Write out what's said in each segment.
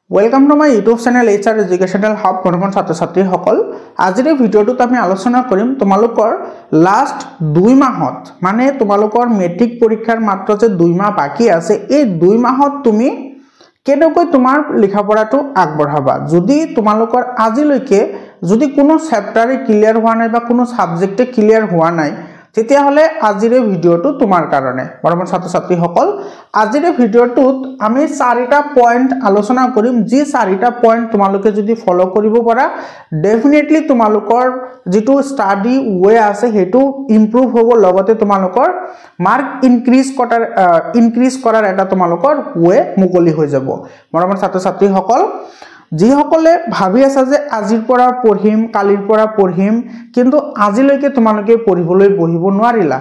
welcome to my YouTube channel HR educational hub बर्तमान छात्र छात्री सकल आजिर भिडिओत आमी आलोचना करिम तुमालोकर लास्ट 2 माहत माने तुमालोकर मेट्रिक परीक्षार मात्र जे 2 माह बाकी आछे ए 2 माहत तुमी केनेকৈ तुमार लिखा पढ़ाटो आगबঢ়াবা যদি तुमालोकर आजिলৈকে যদি কোনো চ্যাপ্টারে ক্লিয়ার হোৱা নাই বা কোনো সাবজেক্টে ক্লিয়াৰ হোৱা নাই তেতিয়া হলে আজিৰে ভিডিওটো তোমাৰ কাৰণে বৰ্তমান ছাত্ৰ ছাত্ৰী সকল আজিৰে ভিডিওটোত আমি 4টা পইণ্ট আলোচনা কৰিম যি 4টা পইণ্ট তোমালোকে যদি ফলো কৰিব পাৰা ডেফিনেটলি তোমালোকৰ যেটো ষ্টাডি ওয়ে আছে হেতু ইমপ্ৰুভ হ'ব লগতে তোমালোকৰ মাৰ্ক ইনক্ৰিজ কৰাৰ এটা তোমালোকৰ ওয়ে মুকলি হৈ যাব বৰ্তমান ছাত্ৰ ছাত্ৰী সকল जी সকলে ভাবি আছে যে আজিৰ পৰা পঢ়িম কালিৰ পৰা পঢ়িম কিন্তু আজিলৈকে তোমালোকে পঢ়িবলৈ বহিব নোৱাৰিলা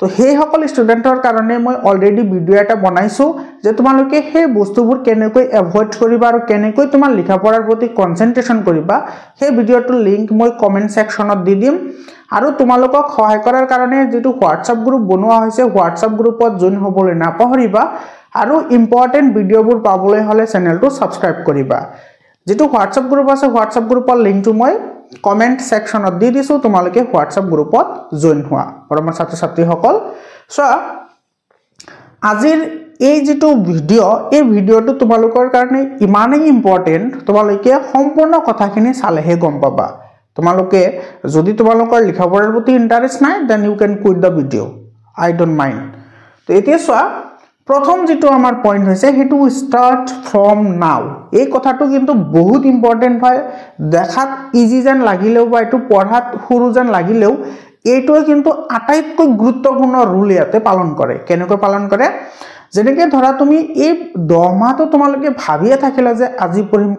তো সেই সকল ষ্টুডেন্টৰ কাৰণে মই অলৰেডি ভিডিও এটা বনাইছো যে তোমালোকে সেই বস্তুবোৰ কেনেকৈ এভয়েড কৰিবা আৰু কেনেকৈ তোমাৰ লিখা পঢ়াৰ প্ৰতি কনসেন্ট্ৰেচন কৰিবা সেই ভিডিওটোৰ লিংক মই কমেন্ট সেকশনত দি দিম আৰু তোমালোকক সহায় কৰাৰ কাৰণে যেটো WhatsApp গ্ৰুপ বনোৱা হৈছে WhatsApp গ্ৰুপত জয়েন হ'বলৈ নাপাহৰিবা আৰু ইম্পৰ্টেন্ট ভিডিওবোৰ পাবলৈ হলে চেনেলটো সাবস্ক্ৰাইব কৰিবা যেটো WhatsApp গ্ৰুপ আছে WhatsApp গ্ৰুপৰ লিংকটো মই কমেন্ট সেকশনত দি দিছো তোমালোকে WhatsApp গ্ৰুপত জয়েন হোৱা পৰমৰ ছাত্ৰ ছাত্ৰী সকল সো আজিৰ এই যেটো ভিডিও এই ভিডিওটো তোমালোকৰ কাৰণে ইমানেই ইম্পৰ্টেন্ট তোমালোকে সম্পূৰ্ণ কথাখিনি চালেহে গম পাবা তোমালোকে যদি তোমালোকৰ লিখা পঢ়াৰ প্ৰতি ইন্টাৰেষ্ট নাই then you can quit the video I don't mind তো এতিয়া সোয়া प्रथम जेटो आमार पॉइंट होइसे हेतु स्टार्ट फ्रॉम नाउ এই কথাটো কিন্তু বহুত ইম্পর্টেন্ট হয় দেখাত ইজি যেন লাগিলেও বা এটো পঢ়াত সৰু যেন লাগিলেও এইটোৱে কিন্তু আটাইতকৈ গুৰুত্বপূৰ্ণ ৰোল ইয়াতে পালন কৰে কেনেকৈ পালন কৰে যেনেকৈ ধৰা তুমি এই 10 মাহটো তোমালোকে ভাবিয়ে থাকিলা যে আজি পঢ়িম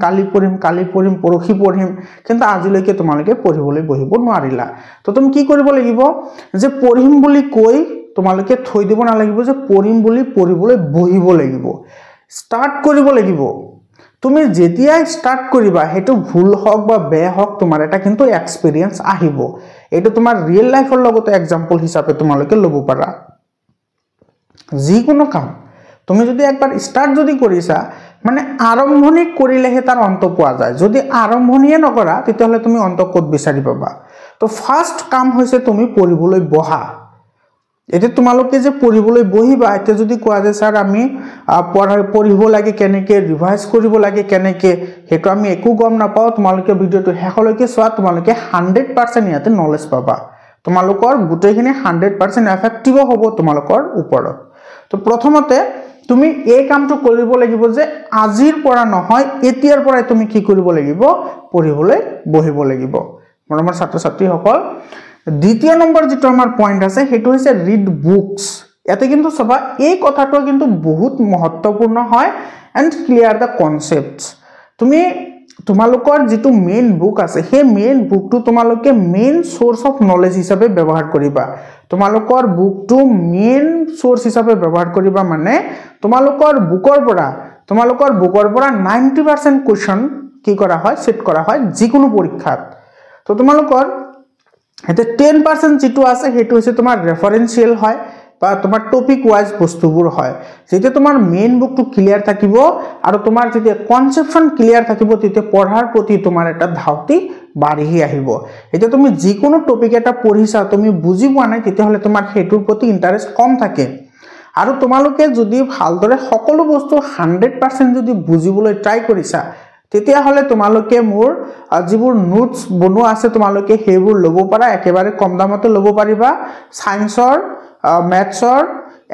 পৰখি পঢ়িম কিন্তু আজিলৈকে তোমালোকে পঢ়িবলৈ বহিব নোৱাৰিলা তো তুমি কি কৰিব লাগিব যে পঢ়িম বুলি কৈ তোমালোকে থৈ দিব না লাগিব যে পঢ়িম বুলি পঢ়িবলৈ বহিব লাগিব স্টার্ট কৰিব লাগিব তুমি যেতিয়া স্টাৰ্ট কৰিবা হেতু ভুল হক বা বে হক তোমাৰ এটা কিন্তু এক্সপেৰিয়েন্স আহিব এটো তোমাৰ ৰিয়েল লাইফৰ লগতে एग्जांपल হিচাপে তোমালোকে লব পাৰা যি কোনো কাম তুমি যদি একবাৰ স্টাৰ্ট যদি কৰিছা মানে আৰম্ভণি কৰিলেহে তাৰ অন্ত পোৱা যায় যদি আৰম্ভণিয়ে নকৰা তেতিয়াহলে তুমি অন্ত ক'ত বিচাৰি পাবা তো ফাৰ্স্ট কাম হৈছে তুমি পঢ়িবলৈ বহা এতে তোমালোকে যে পঢ়িবলৈ বহিবা এতে যদি কোৱা যে স্যাৰ আমি পঢ়িব লাগে কেনেকে ৰিভাইজ কৰিব লাগে কেনেকে হেতু আমি একো গম নাপাও তোমালোকে ভিডিওটো হেকলৈকে চোৱা তোমালোকে 100% ইয়াতে নলেজ পাবা তোমালোকৰ গুটেখিনি 100% এফেক্টিভ হ'ব তোমালোকৰ ওপৰত তো প্ৰথমতে তুমি এই কামটো কৰিব লাগিব যে আজিৰ পৰা নহয় এতিয়াৰ পৰা তুমি কি কৰিব লাগিব পঢ়িবলৈ বহিব লাগিব মৰমৰ ছাত্ৰ ছাত্ৰী সকল দ্বিতীয় নম্বৰ যেটো আমাৰ পইণ্ট আছে হেতু হৈছে ৰিড বুকস এতে কিন্তু সবা এই কথাটো কিন্তু বহুত মহত্বপূৰ্ণ হয় এন্ড ক্লিয়াৰ দা কনসেপ্টস তুমি তোমালোকৰ যেটো মেইন বুক আছে হে মেইন বুকটো তোমালোকে মেইন সোৰ্স অফ নলেজ হিচাপে ব্যৱহাৰ কৰিবা তোমালোকৰ বুকটো মেইন সোৰ্স হিচাপে ব্যৱহাৰ কৰিবা মানে তোমালোকৰ বুকৰ পৰা 90% কোৱেশ্চন কি কৰা হয় সেট কৰা হয় যিকোনো পৰীক্ষাত তো তোমালোকৰ এতে 10% যেটো আছে হেতু হৈছে তোমাৰ ৰেফাৰেন্সিয়াল হয় বা তোমাৰ টপিক ওয়াইজ বস্তুবোৰ হয় যেতে তোমাৰ মেইন বুকটো ক্লিয়াৰ থাকিব আৰু তোমাৰ যেতে কনসেপচন ক্লিয়াৰ থাকিব তেতে পঢ়াৰ প্ৰতি তোমাৰ এটা ধাউতি বাঢ়ি আহিব এতে তুমি যিকোনো টপিক এটা পঢ়িছা তুমি বুজি পোৱা নাই তেতে হলে তোমাৰ হেতুৰ প্ৰতি ইন্টাৰেষ্ট কম থাকে আৰু তোমালোকে যদি ভালদৰে সকলো বস্তু 100% যদি বুজিবলৈ ট্ৰাই কৰিছা তেতিয়া হলে তোমালোকে মোৰ যিবোৰ নোটস বনোৱা আছে তোমালোকে হেবোৰ লব পাৰা একেবাৰে কম দামতে লব পাৰিবা সায়েন্সৰ ম্যাথছৰ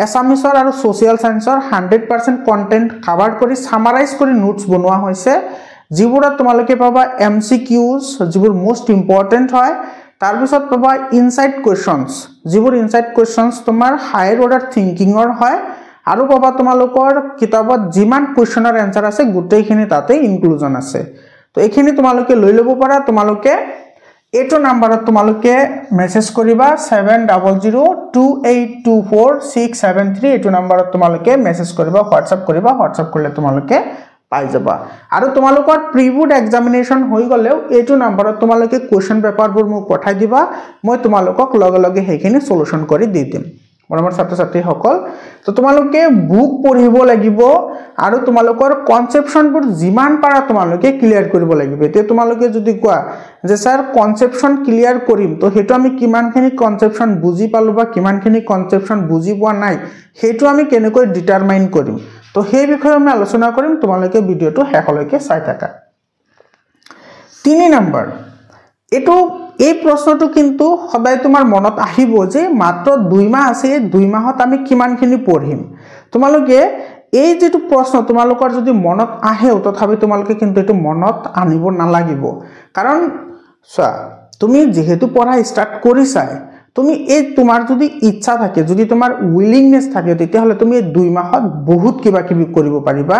এছামিছৰ আৰু সোশিয়াল সায়েন্সৰ 100% কন্টেন্ট কভাৰ কৰি সামাৰাইজ কৰি নোটস বনোৱা হৈছে যিবোৰত তোমালোকে পাবা MCQs যিবোৰ মোস্ট ইম্পৰ্টেন্ট হয় তাৰ পিছত পাবা ইনসাইড কোৱেশ্চনস যিবোৰ ইনসাইড কোৱেশ্চনস তোমাৰ হায়াৰ অৰ্ডাৰ থিংকিংৰ হয় আৰু পাবা তোমালোকৰ কিতাপত যিমান কোৱেশ্চনৰ আনসাৰ আছে গুটেইখিনি তাতে ইনক্লুজন আছে তো এইখিনি তোমালোকে লৈ লব পাৰা তোমালোকে এটো নম্বৰত তোমালোকে মেসেজ কৰিবা 7002824673 এটো নম্বৰত তোমালোকে মেসেজ কৰিবা WhatsApp কৰিলে তোমালোকে পাই যাবা আৰু তোমালোকৰ প্ৰিবুড এক্সামিনেশন হৈ গলেও এটো নম্বৰত তোমালোকে কোৱেশ্চন পেপাৰবোৰ মোক পঠাই দিবা মই তোমালোকক লগে লগে হেখিনি সলিউশন কৰি দি দিম মৰমৰ ছাত্ৰ-ছাত্ৰী সকল তো তোমালোকে বুক পঢ়িব লাগিব আৰু তোমালোকৰ কনসেপশনবোৰ যিমান পাৰা তোমালোকে ক্লিয়াৰ কৰিব লাগিব এতিয়া তোমালোকে যদি কোৱা যে স্যাৰ কনসেপশন ক্লিয়াৰ কৰিম তো হেতু আমি কিমানখিনি কনসেপশন বুজি পালো বা কিমানখিনি কনসেপশন বুজি পোৱা নাই হেতু আমি কেনেকৈ ডিটাৰমাইন কৰিম তো সেই বিষয়ে আমি আলোচনা কৰিম তোমালোকে ভিডিওটো শেষলৈকে চাই থাকা 3 নম্বৰ এটো এই প্ৰশ্নটো কিন্তু সদায় তোমাৰ মনত আহিব যে মাত্ৰ 2 মাহ আছে 2 মাহত আমি কিমানখিনি পঢ়িম তোমালোকে এই যেটো প্ৰশ্ন তোমালোকৰ যদি মনত আহে তথাপি তোমালোকে কিন্তু এটো মনত আনিব নালাগিব কাৰণ চোৱা তুমি যেহেতু পঢ়া স্টাৰ্ট কৰিছাই তুমি এই তোমাৰ যদি ইচ্ছা থাকে যদি তোমাৰ উইলিংনেছ থাকে তেতিয়াহলে তুমি 2 মাহত বহুত কিবা কিবি কৰিব পাৰিবা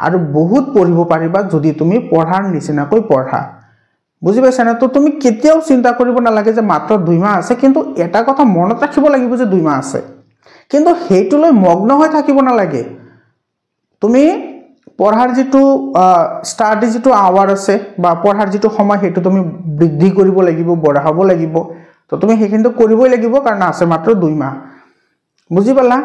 আৰু বহুত পঢ়িব পাৰিবা যদি তুমি পঢ়াৰ নিচিনাকৈ পঢ়া বুজি পাইছা না তো তুমি কেতিয়াও চিন্তা কৰিব নালাগে যে মাত্ৰ 2 মাহ আছে কিন্তু এটা কথা মনত ৰাখিব লাগিব যে 2 মাহ আছে কিন্তু হেতুলৈ মগ্ন হৈ থাকিব নালাগে তুমি পঢ়াৰ যেটো স্টাডি যেটো আৱাৰ আছে বা পঢ়াৰ যেটো সময় হেতু তুমি বৃদ্ধি কৰিব লাগিব বঢ়াব লাগিব তো তুমি হেকিন্তু কৰিবই লাগিব কাৰণ আছে মাত্ৰ 2 মাহ বুজি পালা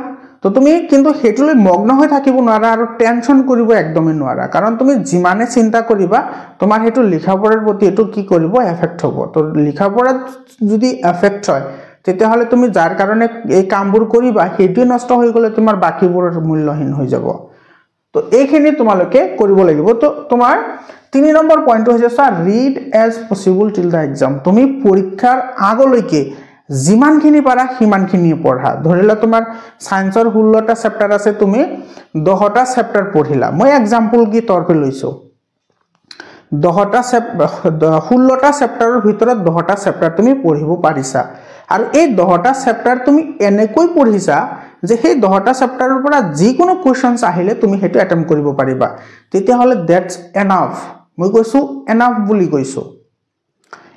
তো তুমি কিন্তু হেতুলৈ মগ্ন হৈ থাকিব নোৱাৰা আৰু টেনচন কৰিব একদমই নোৱাৰা কাৰণ তুমি যিমানে চিন্তা কৰিবা তোমাৰ হেতু লিখা পঢ়াৰ প্ৰতি এটো কি কৰিব এফেক্ট হ'ব তো লিখা পঢ়াত যদি এফেক্ট হয় তেতিয়াহলে তুমি যাৰ কাৰণে এই কামবোৰ কৰিবা হেতু নষ্ট হৈ গলে তোমাৰ বাকিবোৰ মূল্যহীন হৈ যাব তো এইখিনি তোমালোকে কৰিব লাগিব তো তোমাৰ 3 নম্বৰ পইণ্ট হৈছে ৰিড এজ পসিবল টিল দা এক্সাম তুমি পৰীক্ষাৰ আগলৈকে যিমানখিনি পাৰা সিমানখিনি পঢ়া ধৰিলা তোমাৰ সায়েন্সৰ 16টা চেপ্টাৰ আছে তুমি 10টা চেপ্টাৰ পঢ়িলা মই এক্সাম্পল কি তৰপে লৈছো 16টা চেপ্টাৰৰ ভিতৰত 10টা চেপ্টাৰ তুমি পঢ়িব পাৰিছা আৰু এই 10টা চেপ্টাৰ তুমি এনেকৈ পঢ়িছা যে সেই 10টা চেপ্টাৰৰ পৰা যি কোনো কোৱেশ্চনছ আহিলে তুমি হেতু এটেম্প কৰিব পাৰিবা তেতিয়া হলে দ্যাটস এনাফ মই কৈছো এনাফ বুলি কৈছো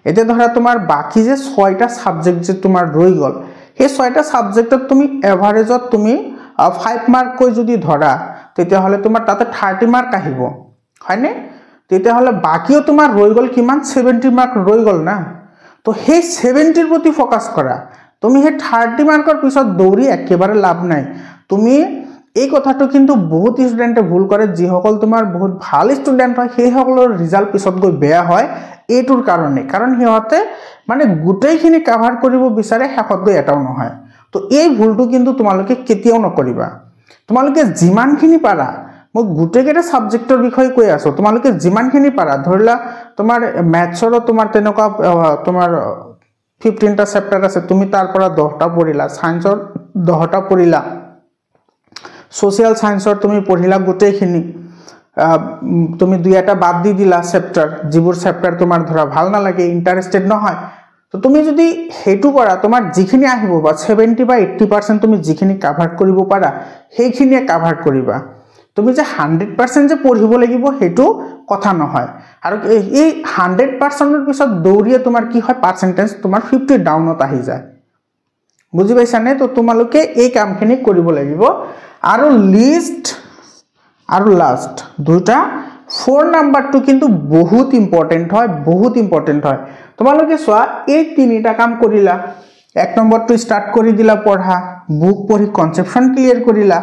এতে ধৰা তোমাৰ বাকি যে 6টা সাবজেক্ট যে তোমাৰ ৰৈ গল সেই 6টা সাবজেক্টত তুমি এভাৰেজত তুমি 5 মাৰ্ক কৈ যদি ধৰা তেতিয়া হলে তোমাৰ তাতে 30 মাৰ্ক আহিব হয়নে তেতিয়া হলে বাকিও তোমাৰ ৰৈ গল কিমান 70 মাৰ্ক ৰৈ গল না তো সেই 70 ৰ প্ৰতি ফোকাস কৰা তুমি হে 30 মাৰ্কৰ পিছত দৌৰি একেবাৰে লাভ নাই তুমি এই কথাটো কিন্তু বহুত ষ্টুডেন্টে ভুল কৰে যি সকল তোমাৰ বহুত ভাল ষ্টুডেন্ট হয় সেই সকলৰ ৰিজাল্ট পিছত গৈ বেয়া হয় এইটোৰ কাৰণে কাৰণ হিহঁতে মানে গুটেইখিনি কভাৰ কৰিব বিচাৰে শেষত গৈ এটাও নহয় তো এই ভুলটো কিন্তু তোমালোকে কেতিয়াও নকৰিবা তোমালোকে যিমানখিনি পাৰা মই গুটেইকেটা সাবজেক্টৰ বিষয়ে কৈ আছো তোমালোকে যিমানখিনি পাৰা ধৰিলা তোমাৰ ম্যাথছৰ তোমাৰ তেনেকুৱা তোমাৰ 15টা চেপ্টাৰ আছে তুমি তাৰ পৰা 10টা পঢ়িলা সায়েন্সৰ 10টা পঢ়িলা সোশ্যাল সায়েন্সৰ তুমি পঢ়িলা গুটেইখিনি তুমি দুই এটা বাদ দি দিলা চেপ্টাৰ যিবোৰ চেপ্টাৰ তোমাৰ ধৰা ভাল নালাগে ইন্টাৰেস্টেড নহয় তো তুমি যদি হেতু কৰা তোমাৰ যিখিনি আহিব বা 70 বা 80% তুমি যিখিনি কভাৰ কৰিব পাৰা সেইখিনিয়ে কভাৰ কৰিবা তুমি যে 100% যে পঢ়িব লাগিব হেতু কথা নহয় আৰু এই 100% ৰ পিছত দৌৰিয়ে তোমাৰ কি হয় পাৰ্সেন্টেজ তোমাৰ 50 ডাউনত আহি যায় বুজি পাইছানে তো তোমালোকে এই কামখিনি কৰিব লাগিব আৰু লিস্ট আৰু লাস্ট দুটা 4 নাম্বাৰটো কিন্তু বহুত ইম্পৰ্টেন্ট হয় তোমালোকে চোৱা এই তিনিটা কাম কৰিলা এক নম্বৰটো স্টাৰ্ট কৰি দিলা পঢ়া বুক পঢ়ি কনসেপশন ক্লিয়াৰ কৰিলা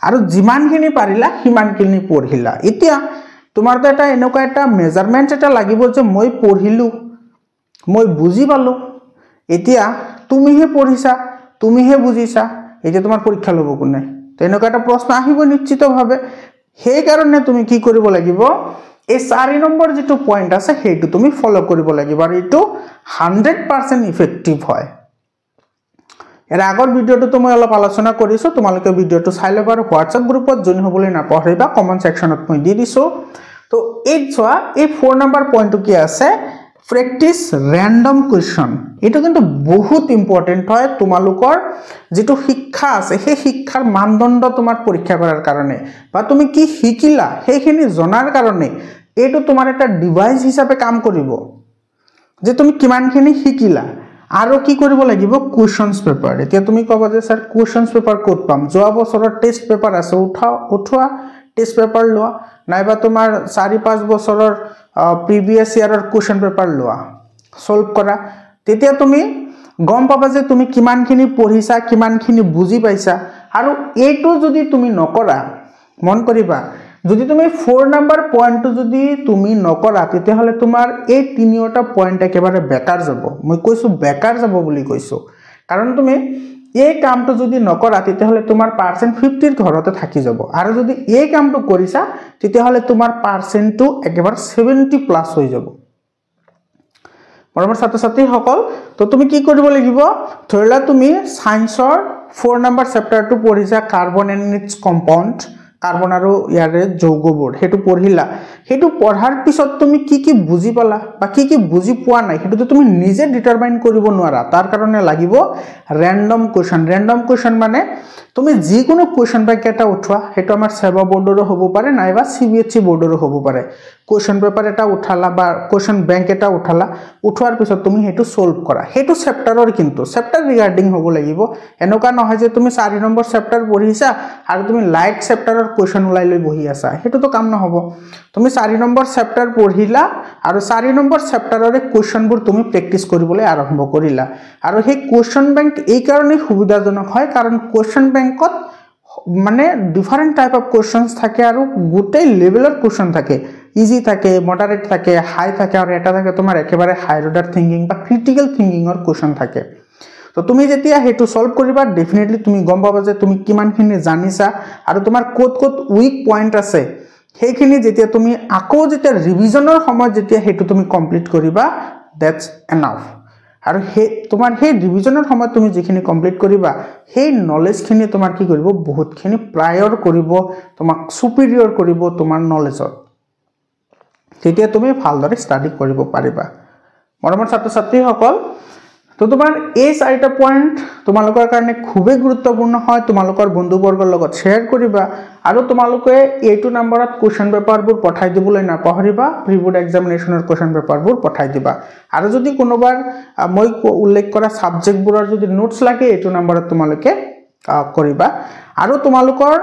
আৰু যিমানখিনি পাৰিলা সিমানখিনি পঢ়িলা এতিয়া তোমাৰ তো এটা এনেকুৱা এটা মেজারমেন্ট এটা লাগিব যে মই পঢ়িলো মই বুজি পালো এতিয়া তুমিহে পঢ়িছা তুমিহে বুজিছা এতিয়া তোমাৰ পৰীক্ষা লব কোনে তো এনেকুৱা এটা প্ৰশ্ন আহিব নিশ্চিতভাৱে সেই কাৰণে তুমি কি কৰিব লাগিব এই 4 নম্বৰ যেটো পইণ্ট আছে হেতু তুমি ফলো কৰিব লাগিব আৰু এটো 100% ইফেক্টিভ হয় এৰ আগৰ ভিডিওটো তো মই অলপ আলোচনা কৰিছো তোমালোকে ভিডিওটো চাই লবা আৰু WhatsApp গ্ৰুপত জইন হ'বলৈ নাপাহৰিবা কমেন্ট সেকশনত মই দি দিছো তো এই চোৱা এই 4 নম্বৰ পইণ্টটো কি আছে প্ৰ্যাকটিস ৰ্যান্ডম কোয়েশ্চন এটো কিন্তু বহুত ইম্পৰ্টেন্ট হয় তোমালোকৰ যেটো শিক্ষা আছে সেই শিক্ষাৰ মানদণ্ড তোমাৰ পৰীক্ষা কৰাৰ কাৰণে বা তুমি কি শিকিলা সেইখিনি জনাৰ কাৰণে এটো তোমাৰ এটা ডিভাইস হিচাপে কাম কৰিব যে তুমি কিমানখিনি শিকিলা আৰু কি কৰিব লাগিব কোৱেশ্চনছ পেপাৰ এতিয়া তুমি কবা যে স্যাৰ কোৱেশ্চনছ পেপাৰ ক'ত পাম যোৱা বছৰৰ টেষ্ট পেপাৰ আছে উঠোৱা টেষ্ট পেপাৰ লোৱা নাইবা তোমাৰ 4-5 বছৰৰ প্ৰিভিয়াস ইয়াৰৰ কোৱেশ্চন পেপাৰ লোৱা সলভ কৰা তেতিয়া তুমি গম পাবা যে তুমি কিমানখিনি পঢ়িছা কিমানখিনি বুজি পাইছা আৰু এইটো যদি তুমি নকৰা মন কৰিবা যদি তুমি 4 নাম্বাৰ পয়েন্টটো যদি তুমি নকৰা তেতিয়াহলে তোমাৰ এই তিনিওটা পয়েন্ট একেবাৰে বেকাৰ যাব মই কৈছো বেকাৰ যাব বুলি কৈছো কাৰণ তুমি এই কামটো যদি নকৰা তেতিয়াহলে তোমাৰ পাৰ্সেন্ট 50 ৰ ঘৰতে থাকি যাব আৰু যদি এই কামটো কৰিছা তেতিয়াহলে তোমাৰ পাৰ্সেন্টটো একেবাৰে 70 প্লাস হৈ যাব মৰমৰ ছাত্ৰ ছাত্ৰী সকল তো তুমি কি কৰিব লাগিব ধৰিলা তুমি সায়েন্সৰ 4 নাম্বাৰ চেপ্টাৰটো পঢ়িছা carbon and it's compound carbon আৰু ইয়াৰে যৌগবোৰ হেতু পঢ়িলা হেতু পঢ়াৰ পিছত তুমি কি বুজি পালা বা কি বুজি পোৱা নাই হেতু তুমি নিজে ডিটাৰমাইন কৰিব নোৱাৰা তাৰ কাৰণে লাগিব ৰেন্ডম কোৱেশ্চন মানে তুমি যিকোনো কোৱেশ্চন বেংক এটা উঠোৱা হেতু আমাৰ সেৱা বোৰ্ডৰো হ'ব পাৰে নাইবা সিবিএসই বোৰ্ডৰো হ'ব পাৰে কোৱেশ্চন পেপাৰ এটা উঠালা বা কোৱেশ্চন বেংক এটা উঠালা উঠোৱাৰ পিছত তুমি হেতু সলভ কৰা হেতু চেপ্টাৰৰ কিন্তু চেপ্টাৰ ৰিগাৰ্ডিং হ'ব লাগিব এনেকুৱা নহয় যে তুমি 4 নম্বৰ চেপ্টাৰ পঢ়িছা আৰু তুমি লাইট চেপ্টাৰৰ কোৱেশ্চন উলাই লৈ বহি আছা হেতু তো কাম নহব তুমি 4 নম্বৰ চেপ্টাৰ পঢ়িলা আৰু 4 নম্বৰ চেপ্টাৰৰে কোৱেশ্চনবোৰ তুমি প্ৰেক্টিস কৰিবলৈ আৰম্ভ কৰিলা আৰু সেই কোৱেশ্চন বেংক এই কাৰণে সুবিধাজনক হয় কাৰণ কোৱেশ্চন বেংকত মানে ডিফাৰেন্ট টাইপ অফ কোৱেশ্চনস থাকে আৰু গোটেই লেভেলৰ কোৱেশ্চন থাকে ইজি থাকে মডাৰেট থাকে হাই থাকে আৰু এটা থাকে তোমাৰ একেবাৰে হাই অৰ্ডাৰ থিংকিং বা ক্ৰিটিক্যাল থিংকিংৰ কোৱেশ্চন থাকে তো তুমি যেতিয়া হেতু সলভ কৰিবা ডেফিনেটলি তুমি গম পাবা যে তুমি কিমানখিনি জানিছা আৰু তোমাৰ ক'ত উইক পয়েন্ট আছে সেইখিনি যেতিয়া তুমি আকৌ যেতিয়া ৰিভিজনৰ সময় যেতিয়া হেতু তুমি কমপ্লিট কৰিবা দ্যাটস এনাফ আৰু হে তোমাৰ হে ৰিভিজনৰ সময় তুমি যিখিনি কমপ্লিট কৰিবা হে নলেজখিনি তোমাৰ কি কৰিব বহুতখিনি প্ৰায়ৰ কৰিব তোমাক সুপিৰিয়ৰ কৰিব তোমাৰ নলেজত তেতিয়া তুমি ভালদৰে ষ্টাডি কৰিব পাৰিবা মৰমৰ ছাত্ৰ ছাত্ৰী সকল তো তোমাৰ এই 4টা পয়েন্ট তোমালোকৰ কাৰণে খুবেই গুৰুত্বপূৰ্ণ হয় তোমালোকৰ বন্ধুবৰ্গৰ লগত শেয়াৰ কৰিবা আৰু তোমালোকে 8 নম্বৰত কোৱেশ্চন পেপাৰবোৰ পঠাই দিবলৈ নাপাহৰিবা প্ৰি বোৰ্ড এক্সামিনেশনৰ কোৱেশ্চন পেপাৰবোৰ পঠাই দিবা আৰু যদি কোনোবাৰ মই উল্লেখ কৰা সাবজেক্টবোৰৰ যদি নোটছ লাগে 8 নম্বৰত তোমালোকে কৰিবা আৰু তোমালোকৰ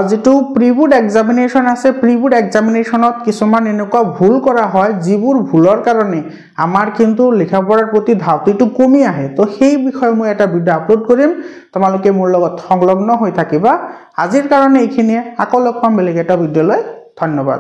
যেটো প্ৰি বোৰ্ড এক্সামিনেশন আছে প্ৰি বোৰ্ড এক্সামিনেশনত কিছুমান এনেকুৱা ভুল কৰা হয় যিবোৰ ভুলৰ কাৰণে আমাৰ কিন্তু লিখাপঢ়াৰ প্ৰতি ধাউতিটো কমি আহে তো সেই বিষয়ে মই এটা ভিডিও আপলোড কৰিম তোমালোকে মোৰ লগত সংলগ্ন হৈ থাকিবা আজিৰ কাৰণে এইখিনিয়ে আকৌ লগ পাম বেলেগ এটা ভিডিওলৈ ধন্যবাদ